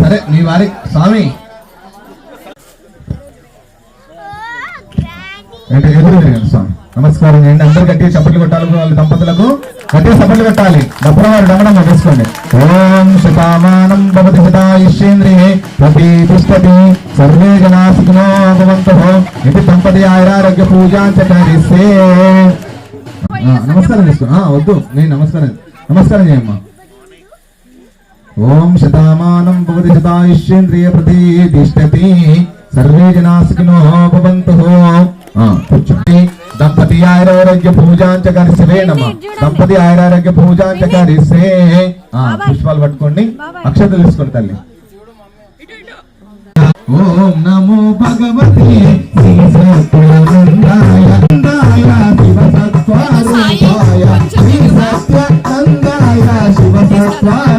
సరే మీ వారి స్వామి స్వామి నమస్కారం చేయండి. అందరు గట్టిగా చప్పట్లు కొట్టాలి. వాళ్ళ దంపతులకు గట్టిగా చప్పట్లు కొట్టాలి. డబ్బులవారు డమ్మడం వేసుకోండి. ఓం శతమానం భవతి శతాయుష్యేంద్రియే ప్రతిష్టతి సర్వే జనా సుఖినో భవంతుః ఇది దంపతి ఆయురారోగ్య పూజాంచ కరిస్తే. నమస్కారం చేసుకో. వద్దు నేను నమస్కారం చేయమ్మా. ఓం శతమానం భవతి శతాయుష్యేంద్రియ ప్రతిష్టతి సర్వే జనా సుఖినో భవంతుః. కూర్చోండి. దంపతి ఆయురారోగ్య పూజాంచ కరిస్తే నమ. దంపతి ఆయురారోగ్య పూజాంచ కరిస్తే. పుష్పాలు పట్టుకోండి. అక్షతలు తీసుకోండి తల్లి. ఓం నమో భగవతే శ్రీ సత్యానందాయ శివ సత్వాయ శ్రీ సత్యానందాయ శివ సత్వాయ